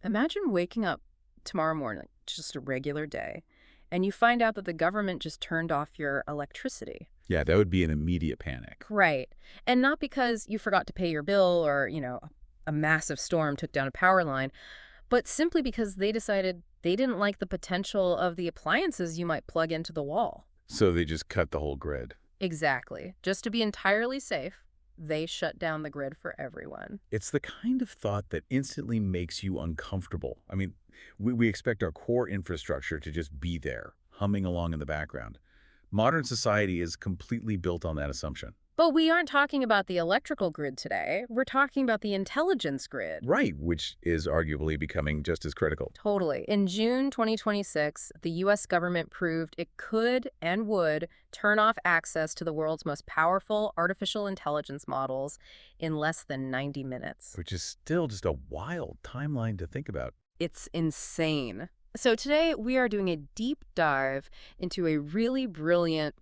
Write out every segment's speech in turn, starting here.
Imagine waking up tomorrow morning, just a regular day, and you find out that the government just turned off your electricity. Yeah, that would be an immediate panic. Right. And not because you forgot to pay your bill or, a massive storm took down a power line, but simply because they decided they didn't like the potential of the appliances you might plug into the wall. So they just cut the whole grid. Exactly. Just to be entirely safe, they shut down the grid for everyone. It's the kind of thought that instantly makes you uncomfortable. I mean, we expect our core infrastructure to just be there, humming along in the background. Modern society is completely built on that assumption. But we aren't talking about the electrical grid today. We're talking about the intelligence grid. Right, which is arguably becoming just as critical. Totally. In June 2026, the U.S. government proved it could and would turn off access to the world's most powerful artificial intelligence models in less than 90 minutes. Which is still just a wild timeline to think about. It's insane. So today we are doing a deep dive into a really brilliant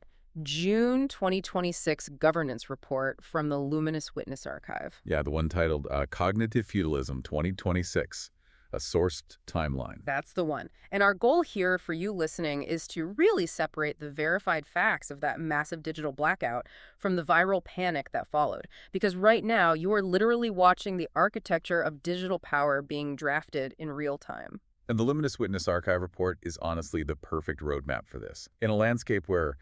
June 2026 governance report from the Luminous Witness Archive. Yeah, the one titled Cognitive Feudalism 2026, a sourced timeline. That's the one. And our goal here for you listening is to really separate the verified facts of that massive digital blackout from the viral panic that followed. Because right now, you are literally watching the architecture of digital power being drafted in real time. And the Luminous Witness Archive report is honestly the perfect roadmap for this. In a landscape where,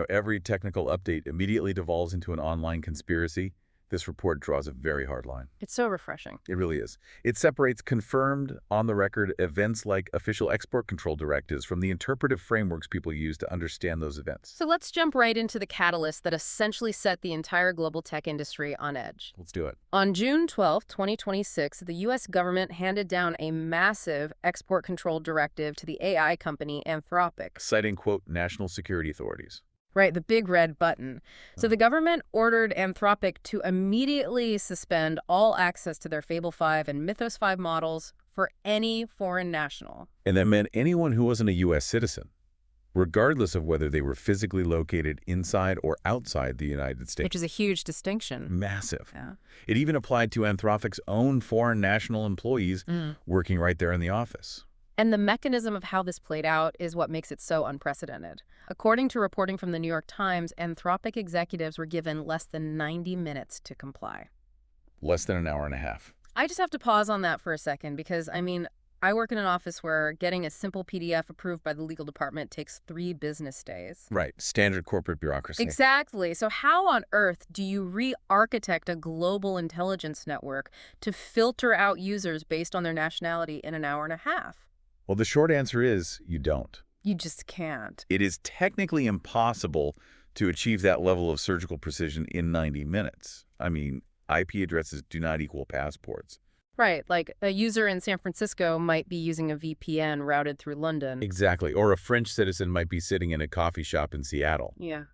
every technical update immediately devolves into an online conspiracy, this report draws a very hard line. It's so refreshing. It really is. It separates confirmed, on-the-record events like official export control directives from the interpretive frameworks people use to understand those events. So let's jump right into the catalyst that essentially set the entire global tech industry on edge. Let's do it. On June 12, 2026, the U.S. government handed down a massive export control directive to the AI company Anthropic. Citing, quote, national security authorities. Right, the big red button. So the government ordered Anthropic to immediately suspend all access to their Fable 5 and Mythos 5 models for any foreign national. And that meant anyone who wasn't a U.S. citizen, regardless of whether they were physically located inside or outside the United States. Which is a huge distinction. Massive. Yeah. It even applied to Anthropic's own foreign national employees working right there in the office. And the mechanism of how this played out is what makes it so unprecedented. According to reporting from the New York Times, Anthropic executives were given less than 90 minutes to comply. Less than an hour and a half. I just have to pause on that for a second because, I work in an office where getting a simple PDF approved by the legal department takes 3 business days. Right. Standard corporate bureaucracy. Exactly. So how on earth do you re-architect a global intelligence network to filter out users based on their nationality in an hour and a half? Well, the short answer is you don't. You just can't. It is technically impossible to achieve that level of surgical precision in 90 minutes. IP addresses do not equal passports. Right, like a user in San Francisco might be using a VPN routed through London. Exactly. Or a French citizen might be sitting in a coffee shop in Seattle. Yeah.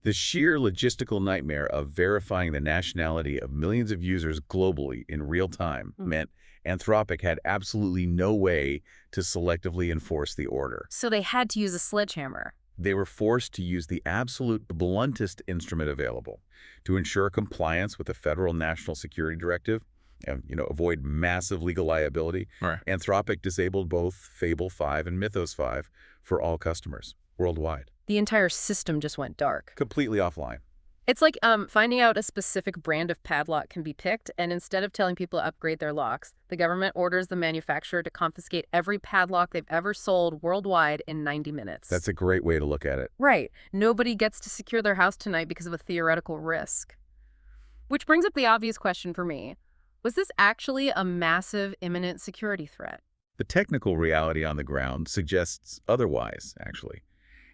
The sheer logistical nightmare of verifying the nationality of millions of users globally in real time meant Anthropic had absolutely no way to selectively enforce the order. So they had to use a sledgehammer. They were forced to use the absolute bluntest instrument available to ensure compliance with the federal national security directive and, avoid massive legal liability. Right. Anthropic disabled both Fable 5 and Mythos 5 for all customers worldwide. The entire system just went dark. Completely offline. It's like finding out a specific brand of padlock can be picked, and instead of telling people to upgrade their locks, the government orders the manufacturer to confiscate every padlock they've ever sold worldwide in 90 minutes. That's a great way to look at it. Right. Nobody gets to secure their house tonight because of a theoretical risk. Which brings up the obvious question for me. Was this actually a massive, imminent security threat? The technical reality on the ground suggests otherwise, actually.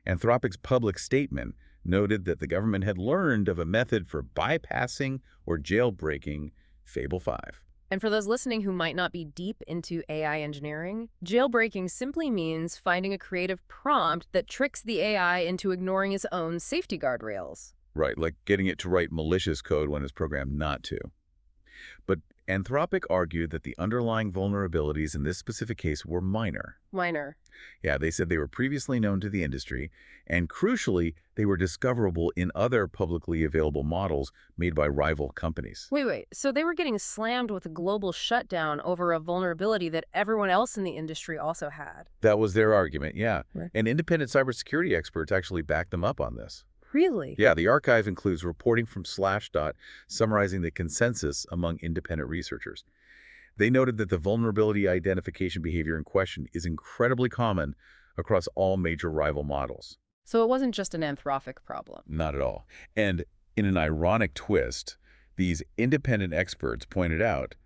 Anthropic's public statement noted that the government had learned of a method for bypassing or jailbreaking Fable 5. And for those listening who might not be deep into AI engineering, jailbreaking simply means finding a creative prompt that tricks the AI into ignoring its own safety guardrails. Right, like getting it to write malicious code when it's programmed not to. But Anthropic argued that the underlying vulnerabilities in this specific case were minor. Minor. Yeah, they said they were previously known to the industry, and crucially, they were discoverable in other publicly available models made by rival companies. Wait. So they were getting slammed with a global shutdown over a vulnerability that everyone else in the industry also had. That was their argument, yeah. Right. And independent cybersecurity experts actually backed them up on this. Really? Yeah, the archive includes reporting from Slashdot summarizing the consensus among independent researchers. They noted that the vulnerability identification behavior in question is incredibly common across all major rival models. So it wasn't just an Anthropic problem. Not at all. And in an ironic twist, these independent experts pointed out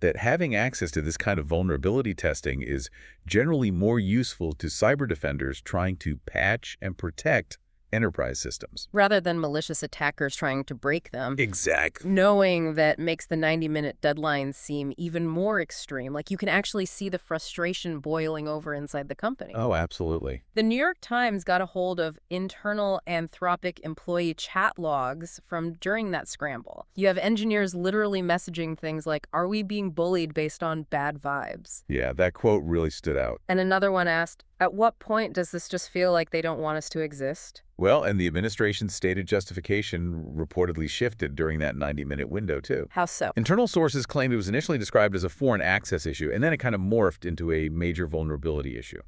that having access to this kind of vulnerability testing is generally more useful to cyber defenders trying to patch and protect enterprise systems. Rather than malicious attackers trying to break them. Exactly. Knowing that makes the 90-minute deadline seem even more extreme. Like you can actually see the frustration boiling over inside the company. Oh, absolutely. The New York Times got a hold of internal Anthropic employee chat logs from during that scramble. You have engineers literally messaging things like, "Are we being bullied based on bad vibes?" Yeah, that quote really stood out. And another one asked, "At what point does this just feel like they don't want us to exist?" Well, and the administration's stated justification reportedly shifted during that 90-minute window, too. How so? Internal sources claimed it was initially described as a foreign access issue, and then it kind of morphed into a major vulnerability issue.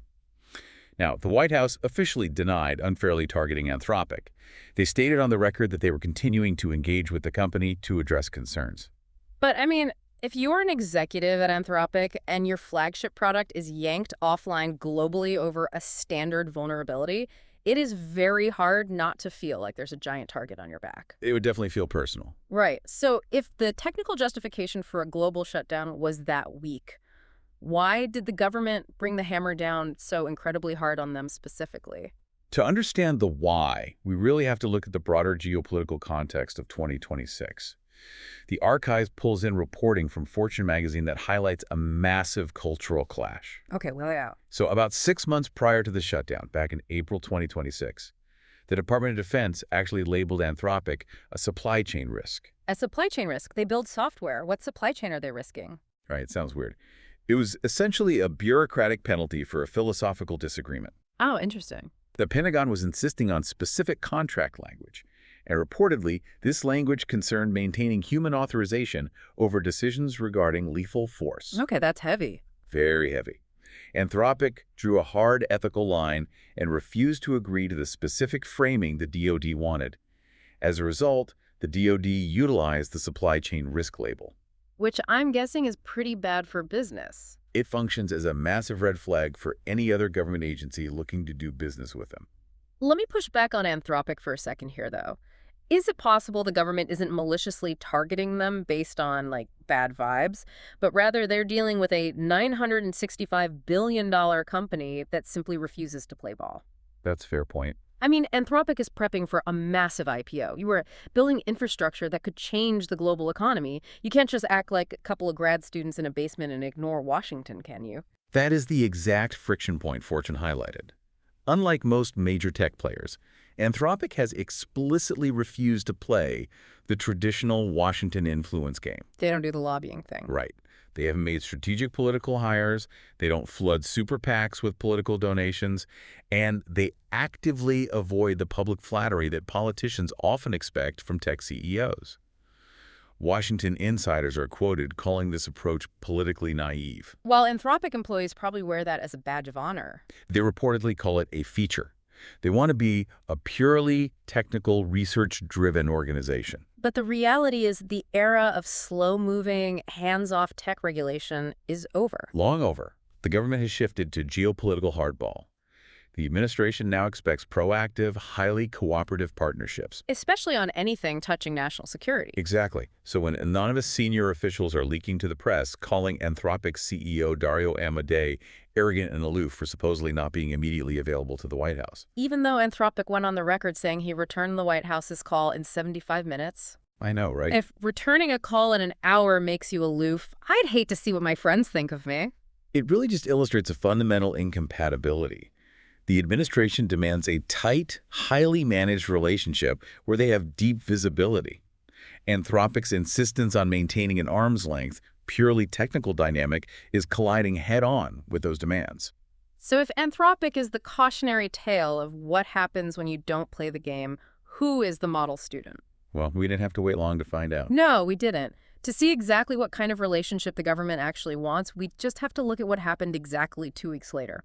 Now, the White House officially denied unfairly targeting Anthropic. They stated on the record that they were continuing to engage with the company to address concerns. But, I mean, if you're an executive at Anthropic and your flagship product is yanked offline globally over a standard vulnerability, it is very hard not to feel like there's a giant target on your back. It would definitely feel personal. Right. So if the technical justification for a global shutdown was that weak, why did the government bring the hammer down so incredibly hard on them specifically? To understand the why, we really have to look at the broader geopolitical context of 2026. The archive pulls in reporting from Fortune magazine that highlights a massive cultural clash. Okay, well, yeah. So about 6 months prior to the shutdown, back in April 2026, the Department of Defense actually labeled Anthropic a supply chain risk. A supply chain risk. They build software. What supply chain are they risking? Right, it sounds weird. It was essentially a bureaucratic penalty for a philosophical disagreement. Oh, interesting. The Pentagon was insisting on specific contract language, and reportedly, this language concerned maintaining human authorization over decisions regarding lethal force. Okay, that's heavy. Very heavy. Anthropic drew a hard ethical line and refused to agree to the specific framing the DoD wanted. As a result, the DoD utilized the supply chain risk label. Which I'm guessing is pretty bad for business. It functions as a massive red flag for any other government agency looking to do business with them. Let me push back on Anthropic for a second here, though. Is it possible the government isn't maliciously targeting them based on, like, bad vibes, but rather they're dealing with a $965 billion company that simply refuses to play ball? That's a fair point. I mean, Anthropic is prepping for a massive IPO. You were building infrastructure that could change the global economy. You can't just act like a couple of grad students in a basement and ignore Washington, can you? That is the exact friction point Fortune highlighted. Unlike most major tech players, Anthropic has explicitly refused to play the traditional Washington influence game. They don't do the lobbying thing. Right. They haven't made strategic political hires, they don't flood super PACs with political donations, and they actively avoid the public flattery that politicians often expect from tech CEOs. Washington insiders are quoted calling this approach politically naive. While Anthropic employees probably wear that as a badge of honor. They reportedly call it a feature. They want to be a purely technical, research-driven organization. But the reality is the era of slow-moving, hands-off tech regulation is over. Long over. The government has shifted to geopolitical hardball. The administration now expects proactive, highly cooperative partnerships. Especially on anything touching national security. Exactly. So when anonymous senior officials are leaking to the press, calling Anthropic CEO Dario Amodei arrogant and aloof for supposedly not being immediately available to the White House. Even though Anthropic went on the record saying he returned the White House's call in 75 minutes. I know, right? If returning a call in an hour makes you aloof, I'd hate to see what my friends think of me. It really just illustrates a fundamental incompatibility. The administration demands a tight, highly managed relationship where they have deep visibility. Anthropic's insistence on maintaining an arm's length, purely technical dynamic, is colliding head-on with those demands. So if Anthropic is the cautionary tale of what happens when you don't play the game, who is the model student? Well, we didn't have to wait long to find out. No, we didn't. To see exactly what kind of relationship the government actually wants, we just have to look at what happened exactly 2 weeks later.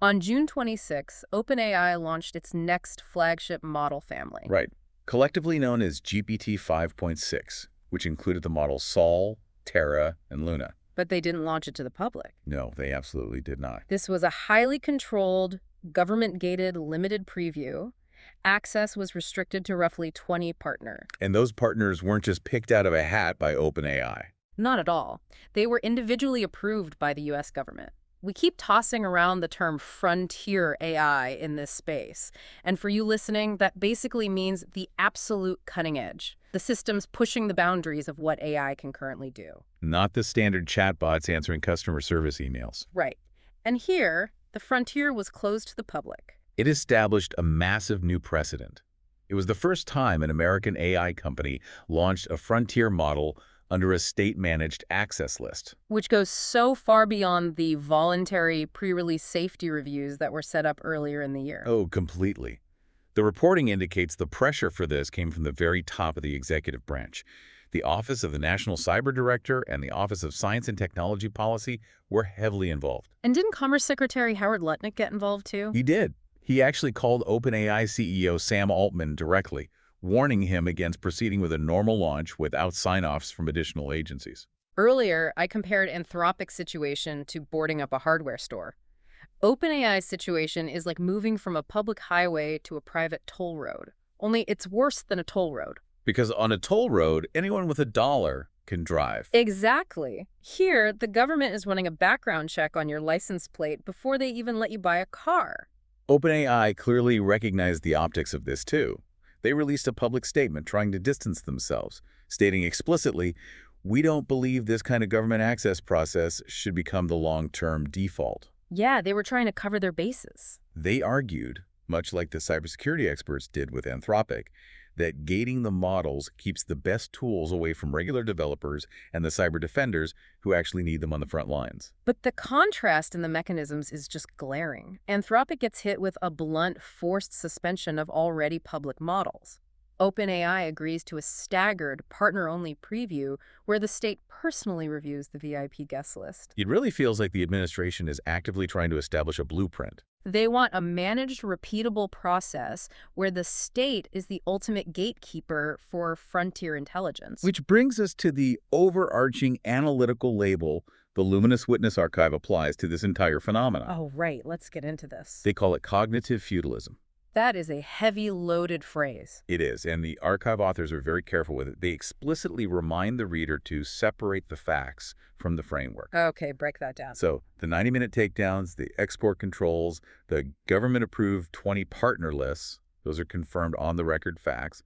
On June 26, OpenAI launched its next flagship model family. Right. Collectively known as GPT 5.6, which included the models Sol, Terra, and Luna. But they didn't launch it to the public. No, they absolutely did not. This was a highly controlled, government-gated, limited preview. Access was restricted to roughly 20 partners. And those partners weren't just picked out of a hat by OpenAI. Not at all. They were individually approved by the U.S. government. We keep tossing around the term frontier AI in this space. And for you listening, that basically means the absolute cutting edge. The systems pushing the boundaries of what AI can currently do. Not the standard chatbots answering customer service emails. Right. And here, the frontier was closed to the public. It established a massive new precedent. It was the first time an American AI company launched a frontier model under a state-managed access list. Which goes so far beyond the voluntary pre-release safety reviews that were set up earlier in the year. Oh, completely. The reporting indicates the pressure for this came from the very top of the executive branch. The Office of the National Cyber Director and the Office of Science and Technology Policy were heavily involved. And didn't Commerce Secretary Howard Lutnick get involved too? He did. He actually called OpenAI CEO Sam Altman directly, warning him against proceeding with a normal launch without sign-offs from additional agencies. Earlier, I compared Anthropic's situation to boarding up a hardware store. OpenAI's situation is like moving from a public highway to a private toll road. Only it's worse than a toll road. Because on a toll road, anyone with $1 can drive. Exactly. Here, the government is running a background check on your license plate before they even let you buy a car. OpenAI clearly recognized the optics of this too. They released a public statement trying to distance themselves, stating explicitly, "We don't believe this kind of government access process should become the long-term default." Yeah, they were trying to cover their bases. They argued, much like the cybersecurity experts did with Anthropic, that gating the models keeps the best tools away from regular developers and the cyber defenders who actually need them on the front lines. But the contrast in the mechanisms is just glaring. Anthropic gets hit with a blunt, forced suspension of already public models. OpenAI agrees to a staggered, partner-only preview where the state personally reviews the VIP guest list. It really feels like the administration is actively trying to establish a blueprint. They want a managed, repeatable process where the state is the ultimate gatekeeper for frontier intelligence. Which brings us to the overarching analytical label the Luminous Witness Archive applies to this entire phenomenon. Oh, right. Let's get into this. They call it cognitive feudalism. That is a heavy, loaded phrase. It is, and the archive authors are very careful with it. They explicitly remind the reader to separate the facts from the framework. Okay, break that down. So the 90-minute takedowns, the export controls, the government-approved 20 partner lists, those are confirmed on-the-record facts.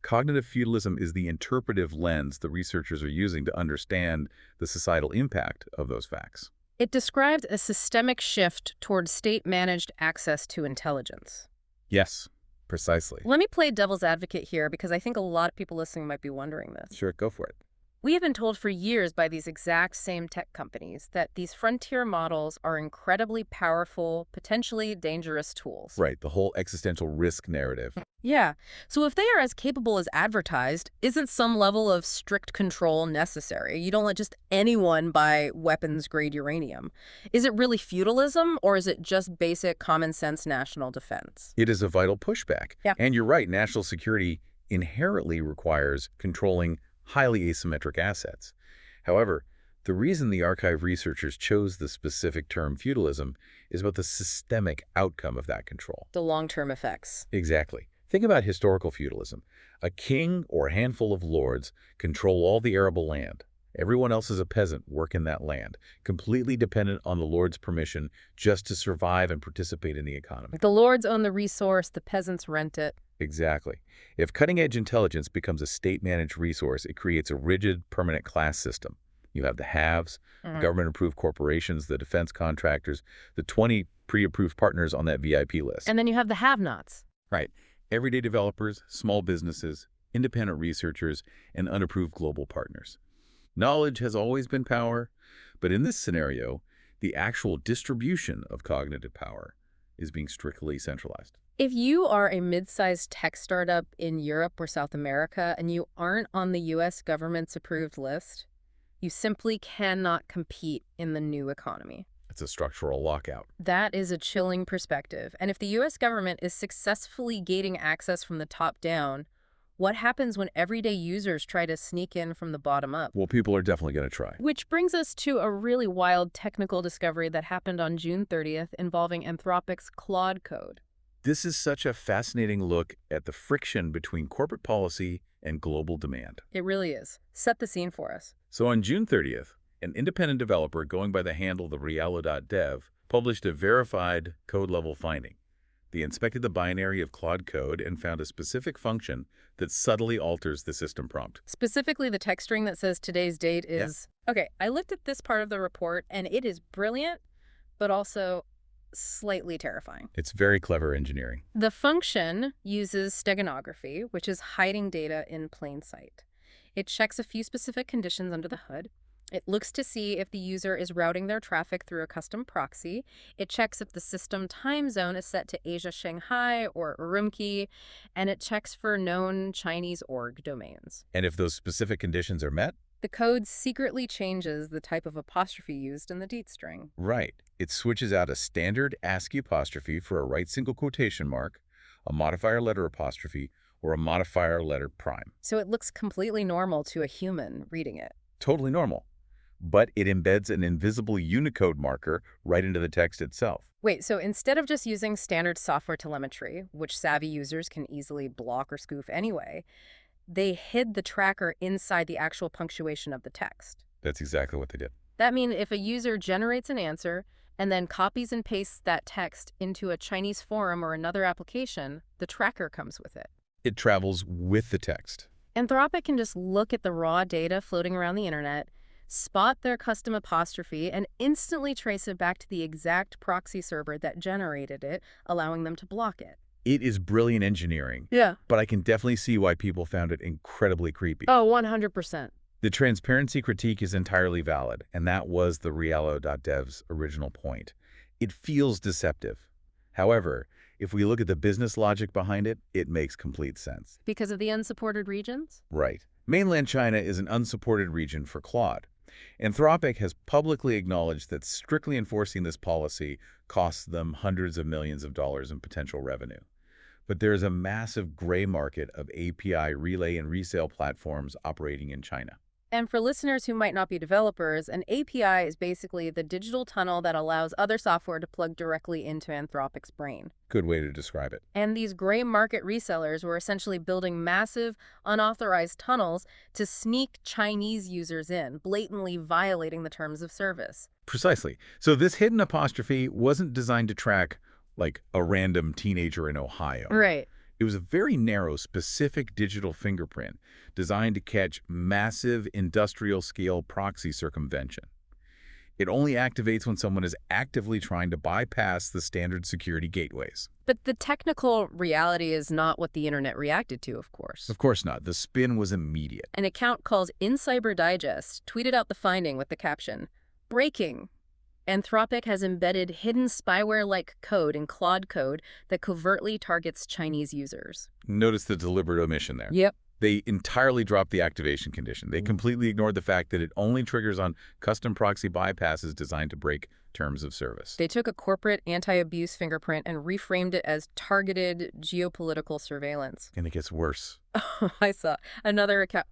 Cognitive feudalism is the interpretive lens the researchers are using to understand the societal impact of those facts. It described a systemic shift toward state-managed access to intelligence. Yes, precisely. Let me play devil's advocate here because I think a lot of people listening might be wondering this. Sure, go for it. We have been told for years by these exact same tech companies that these frontier models are incredibly powerful, potentially dangerous tools. Right, the whole existential risk narrative. Yeah. So if they are as capable as advertised, isn't some level of strict control necessary? You don't let just anyone buy weapons-grade uranium. Is it really feudalism, or is it just basic common-sense national defense? It is a vital pushback. Yeah. And you're right, national security inherently requires controlling highly asymmetric assets. However, the reason the archive researchers chose the specific term feudalism is about the systemic outcome of that control. The long-term effects. Exactly. Think about historical feudalism. A king or a handful of lords control all the arable land. Everyone else is a peasant working that land, completely dependent on the lord's permission just to survive and participate in the economy. The lords own the resource, the peasants rent it. Exactly. If cutting-edge intelligence becomes a state-managed resource, it creates a rigid, permanent class system. You have the haves, the government-approved corporations, the defense contractors, the 20 pre-approved partners on that VIP list. And then you have the have-nots. Right. Everyday developers, small businesses, independent researchers, and unapproved global partners. Knowledge has always been power, but in this scenario, the actual distribution of cognitive power is being strictly centralized. If you are a mid-sized tech startup in Europe or South America and you aren't on the U.S. government's approved list, you simply cannot compete in the new economy. It's a structural lockout. That is a chilling perspective. And if the U.S. government is successfully gating access from the top down, what happens when everyday users try to sneak in from the bottom up? Well, people are definitely going to try. Which brings us to a really wild technical discovery that happened on June 30th involving Anthropic's Claude code. This is such a fascinating look at the friction between corporate policy and global demand. It really is. Set the scene for us. So on June 30th, an independent developer going by the handle the Rialo.dev published a verified code-level finding. They inspected the binary of Claude code and found a specific function that subtly alters the system prompt. Specifically, the text string that says today's date is... Yeah. Okay, I looked at this part of the report, and it is brilliant, but also slightly terrifying. It's very clever engineering. The function uses steganography, which is hiding data in plain sight. It checks a few specific conditions under the hood. It looks to see if the user is routing their traffic through a custom proxy. It checks if the system time zone is set to Asia, Shanghai, or Urumqi, and it checks for known Chinese org domains. And if those specific conditions are met? The code secretly changes the type of apostrophe used in the deet string. Right. It switches out a standard ASCII apostrophe for a right single quotation mark, a modifier letter apostrophe, or a modifier letter prime. So it looks completely normal to a human reading it. Totally normal. But it embeds an invisible Unicode marker right into the text itself. Wait, so instead of just using standard software telemetry, which savvy users can easily block or spoof anyway, they hid the tracker inside the actual punctuation of the text. That's exactly what they did. That means if a user generates an answer and then copies and pastes that text into a Chinese forum or another application, the tracker comes with it. It travels with the text. Anthropic can just look at the raw data floating around the internet, spot their custom apostrophe, and instantly trace it back to the exact proxy server that generated it, allowing them to block it. It is brilliant engineering. Yeah. But I can definitely see why people found it incredibly creepy. Oh, 100%. The transparency critique is entirely valid, and that was the Rialo.dev's original point. It feels deceptive. However, if we look at the business logic behind it, it makes complete sense. Because of the unsupported regions? Right. Mainland China is an unsupported region for Claude. Anthropic has publicly acknowledged that strictly enforcing this policy costs them hundreds of millions of dollars in potential revenue. But there is a massive gray market of API relay and resale platforms operating in China. And for listeners who might not be developers, an API is basically the digital tunnel that allows other software to plug directly into Anthropic's brain. Good way to describe it. And these gray market resellers were essentially building massive, unauthorized tunnels to sneak Chinese users in, blatantly violating the terms of service. Precisely. So this hidden apostrophe wasn't designed to track, like, a random teenager in Ohio. Right. It was a very narrow, specific digital fingerprint designed to catch massive industrial-scale proxy circumvention. It only activates when someone is actively trying to bypass the standard security gateways. But the technical reality is not what the internet reacted to, of course. Of course not. The spin was immediate. An account called InCyber Digest tweeted out the finding with the caption, "Breaking. Anthropic has embedded hidden spyware-like code in Claude code that covertly targets Chinese users." Notice the deliberate omission there. Yep. They entirely dropped the activation condition. They completely ignored the fact that it only triggers on custom proxy bypasses designed to break terms of service. They took a corporate anti-abuse fingerprint and reframed it as targeted geopolitical surveillance. And it gets worse. I saw another account,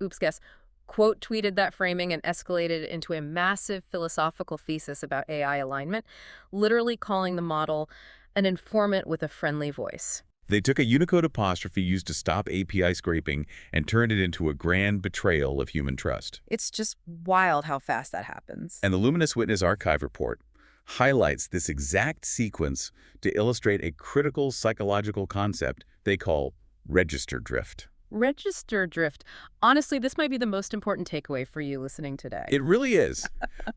quote tweeted that framing and escalated into a massive philosophical thesis about AI alignment, literally calling the model an informant with a friendly voice. They took a Unicode apostrophe used to stop API scraping and turned it into a grand betrayal of human trust. It's just wild how fast that happens. And the Luminous Witness Archive report highlights this exact sequence to illustrate a critical psychological concept they call register drift. Register drift. Honestly, this might be the most important takeaway for you listening today. It really is.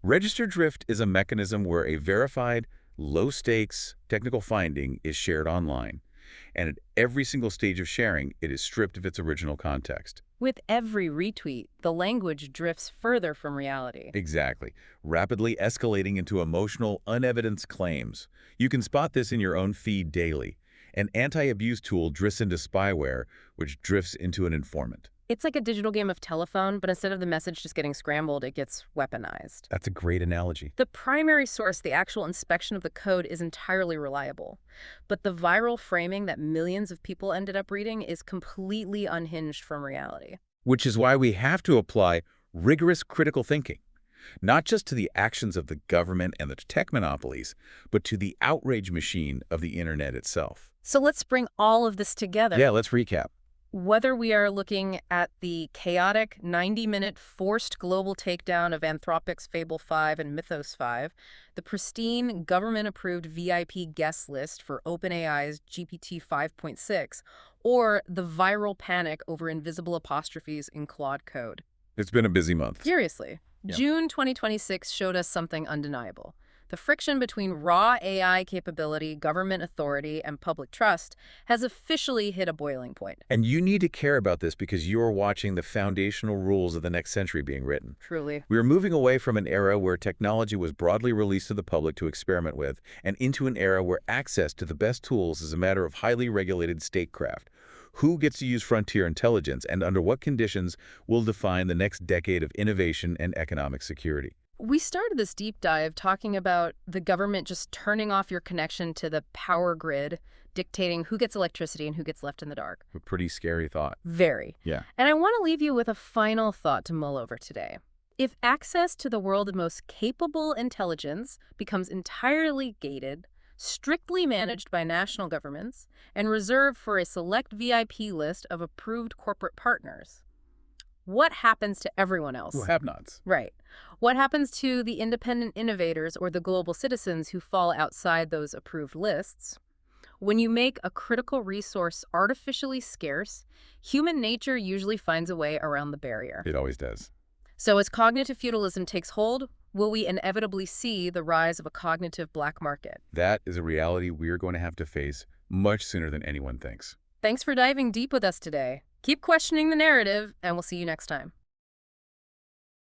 Register drift is a mechanism where a verified, low-stakes technical finding is shared online. And at every single stage of sharing, it is stripped of its original context. With every retweet, the language drifts further from reality. Exactly. Rapidly escalating into emotional, unevidenced claims. You can spot this in your own feed daily. An anti-abuse tool drifts into spyware, which drifts into an informant. It's like a digital game of telephone, but instead of the message just getting scrambled, it gets weaponized. That's a great analogy. The primary source, the actual inspection of the code, is entirely reliable. But the viral framing that millions of people ended up reading is completely unhinged from reality. Which is why we have to apply rigorous critical thinking, not just to the actions of the government and the tech monopolies, but to the outrage machine of the internet itself. So let's bring all of this together. Yeah, let's recap. Whether we are looking at the chaotic 90-minute forced global takedown of Anthropic's Fable 5 and Mythos 5, the pristine government-approved VIP guest list for OpenAI's GPT 5.6, or the viral panic over invisible apostrophes in Claude code. It's been a busy month. Seriously, Yeah. June 2026 showed us something undeniable. The friction between raw AI capability, government authority, and public trust has officially hit a boiling point. And you need to care about this because you're watching the foundational rules of the next century being written. Truly. We are moving away from an era where technology was broadly released to the public to experiment with, and into an era where access to the best tools is a matter of highly regulated statecraft. Who gets to use frontier intelligence and under what conditions will define the next decade of innovation and economic security. We started this deep dive talking about the government just turning off your connection to the power grid, dictating who gets electricity and who gets left in the dark. A pretty scary thought. Very. Yeah. And I want to leave you with a final thought to mull over today. If access to the world's most capable intelligence becomes entirely gated, strictly managed by national governments, and reserved for a select VIP list of approved corporate partners, what happens to everyone else? Who have-nots. Right. What happens to the independent innovators or the global citizens who fall outside those approved lists? When you make a critical resource artificially scarce, human nature usually finds a way around the barrier. It always does. So as cognitive feudalism takes hold, will we inevitably see the rise of a cognitive black market? That is a reality we're going to have to face much sooner than anyone thinks. Thanks for diving deep with us today. Keep questioning the narrative, and we'll see you next time.